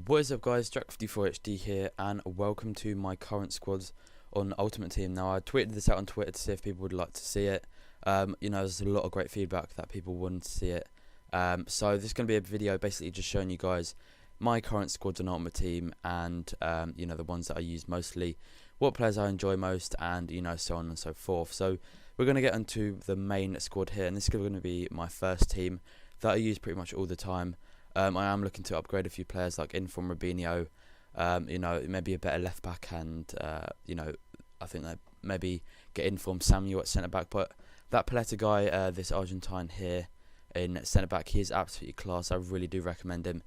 What is up, guys? Jack54HD here, and welcome to my current squads on Ultimate Team. Now, I tweeted this out on Twitter to see if people would like to see it. There's a lot of great feedback that people wanted to see it. So this is going to be a video basically just showing you guys my current squads on Ultimate Team, and the ones that I use mostly, what players I enjoy most, and so on and so forth. So we're going to get into the main squad here, and this is going to be my first team that I use pretty much all the time. I am looking to upgrade a few players like Inform Robinho, maybe a better left back, and I think that maybe get Inform Samuel at centre back. But that Paletta guy, this Argentine here in centre back, he is absolutely class. I really do recommend him.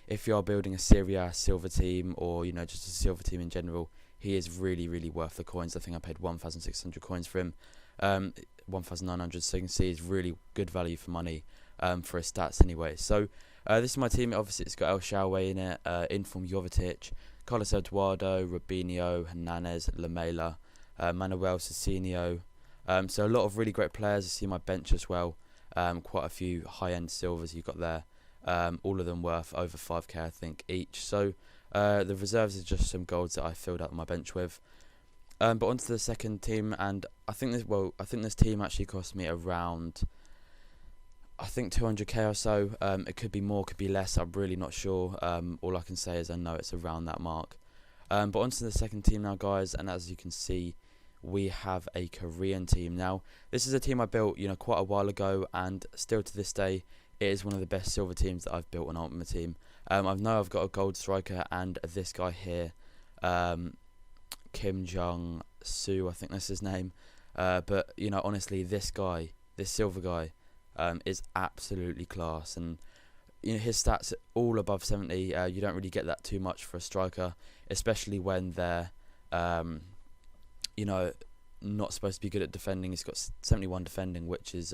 If you are building a Serie A silver team, or just a silver team in general, he is really worth the coins. I think I paid 1,600 coins for him, 1,900. So you can see he's really good value for money for his stats anyway. So this is my team. Obviously, it's got El Shaarawy in it, Inform Jovetic, Carlos Eduardo, Robinho, Hernandez, Lamela, Manuel Cicinho. So a lot of really great players. You see my bench as well. Quite a few high-end silvers you've got there. All of them worth over 5k, I think, each. So the reserves are just some golds that I filled up my bench with. But onto the second team, and I think this team actually cost me around, I think 200k or so. It could be more, could be less. I'm really not sure. All I can say is I know it's around that mark. But onto the second team now, guys. And as you can see, we have a Korean team. Now, this is a team I built, quite a while ago, and still to this day, it is one of the best silver teams that I've built on Ultimate Team. I know I've got a gold striker and this guy here, Kim Jong-soo, I think that's his name. But honestly, this silver guy, is absolutely class, and his stats are all above 70. You don't really get that too much for a striker, especially when they're not supposed to be good at defending. He's got 71 defending, which is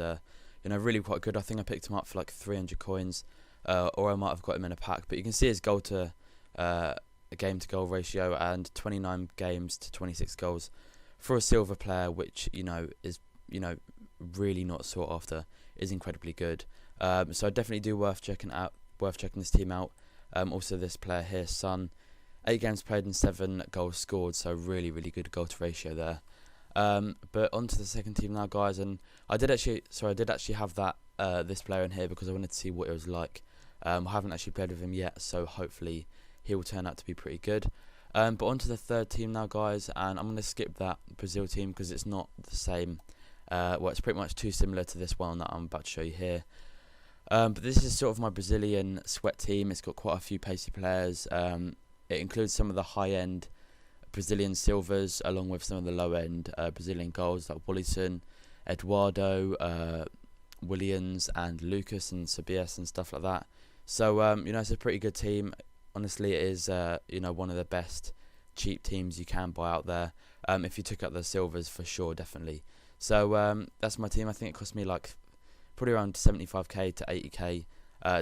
really quite good. I think I picked him up for like 300 coins, or I might have got him in a pack. But you can see his goal to game to goal ratio, and 29 games to 26 goals for a silver player, which is really not sought after, is incredibly good. So I definitely do worth checking this team out. Also this player here, Son, 8 games played and 7 goals scored, so really good goal to ratio there. But onto the second team now, guys, and I did actually have that this player in here because I wanted to see what it was like. I haven't actually played with him yet, so hopefully he will turn out to be pretty good. But onto the third team now, guys, and I'm going to skip that Brazil team because it's not the same. It's pretty much too similar to this one that I'm about to show you here. But this is sort of my Brazilian sweat team. It's got quite a few pacey players. It includes some of the high-end Brazilian silvers, along with some of the low-end Brazilian golds like Wallison, Eduardo, Williams, and Lucas and Sabias and stuff like that. So it's a pretty good team. Honestly, it is one of the best cheap teams you can buy out there. If you took out the silvers, for sure, definitely. So that's my team. I think it cost me like probably around 75k to 80k.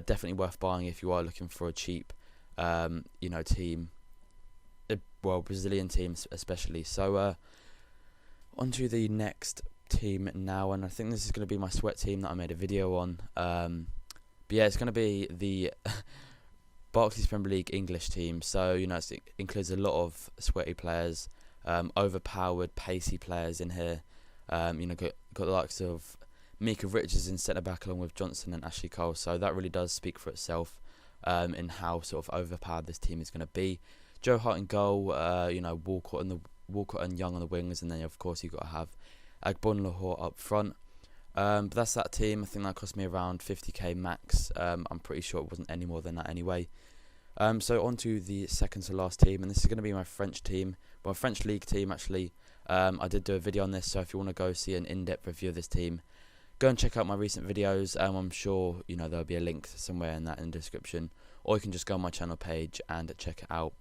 Definitely worth buying if you are looking for a cheap, team. Well, Brazilian teams especially. So onto the next team now, and I think this is going to be my sweat team that I made a video on. But yeah, it's going to be the Barclays Premier League English team. So it includes a lot of sweaty players, overpowered, pacey players in here. Got the likes of Mika Richards in centre back, along with Johnson and Ashley Cole. So that really does speak for itself in how sort of overpowered this team is going to be. Joe Hart in goal, Walcott and Young on the wings, and then of course you've got to have Agbon Lahore up front. But that's that team. I think that cost me around 50k max. I'm pretty sure it wasn't any more than that anyway. So on to the second to last team, and this is going to be my French team, my French league team actually. I did do a video on this, so if you want to go see an in-depth review of this team, go and check out my recent videos. I'm sure there'll be a link somewhere in the description, or you can just go on my channel page and check it out.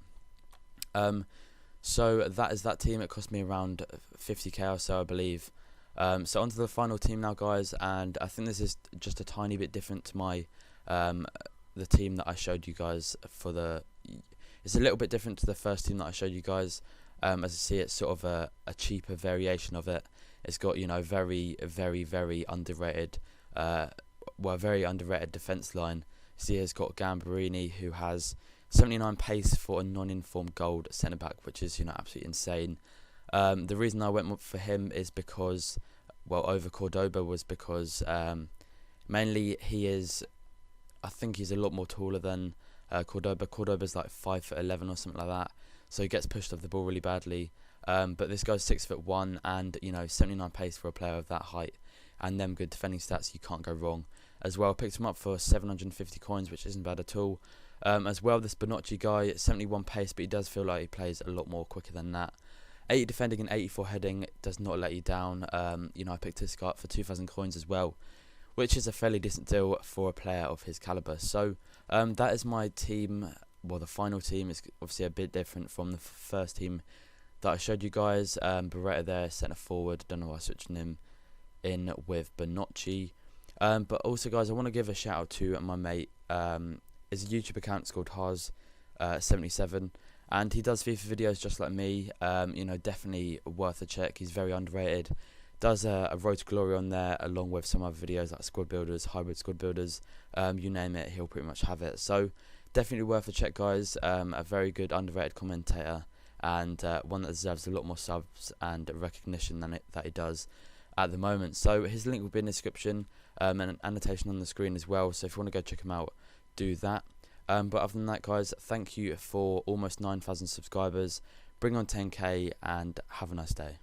So that is that team. It cost me around 50k or so, I believe. So onto the final team now, guys, and I think this is just a tiny bit different to my the team that I showed you guys for the. It's a little bit different to the first team that I showed you guys. As you see, it's sort of a cheaper variation of it. It's got very underrated, very underrated defense line. See, it's got Gambarini, who has 79 pace for a non-informed gold centre back, which is, you know, absolutely insane. The reason I went for him is because, well, over Cordoba, was because mainly I think he's a lot more taller than Cordoba. Cordoba's like 5'11" or something like that, so he gets pushed off the ball really badly. But this guy's 6'1", and, you know, 79 pace for a player of that height, and them good defending stats, you can't go wrong. As well, picked him up for 750 coins, which isn't bad at all. As well, this Bonocci guy, 71 pace, but he does feel like he plays a lot more quicker than that. 80 defending and 84 heading does not let you down. You know, I picked this guy up for 2,000 coins as well, which is a fairly decent deal for a player of his caliber. So that is my team. Well, the final team is obviously a bit different from the first team that I showed you guys. Beretta there, centre forward. Don't know why I switched him in with Bonocci. But also, guys, I want to give a shout out to my mate. His YouTube account is called Hars77, and he does FIFA videos just like me. You know, definitely worth a check. He's very underrated. Does a Road to Glory on there, along with some other videos like squad builders, hybrid squad builders. You name it, he'll pretty much have it. So definitely worth a check, guys. A very good underrated commentator, and one that deserves a lot more subs and recognition than that he does at the moment. So his link will be in the description, and an annotation on the screen as well. So if you want to go check him out, do that. But other than that, guys, thank you for almost 9,000 subscribers. Bring on 10k, and have a nice day.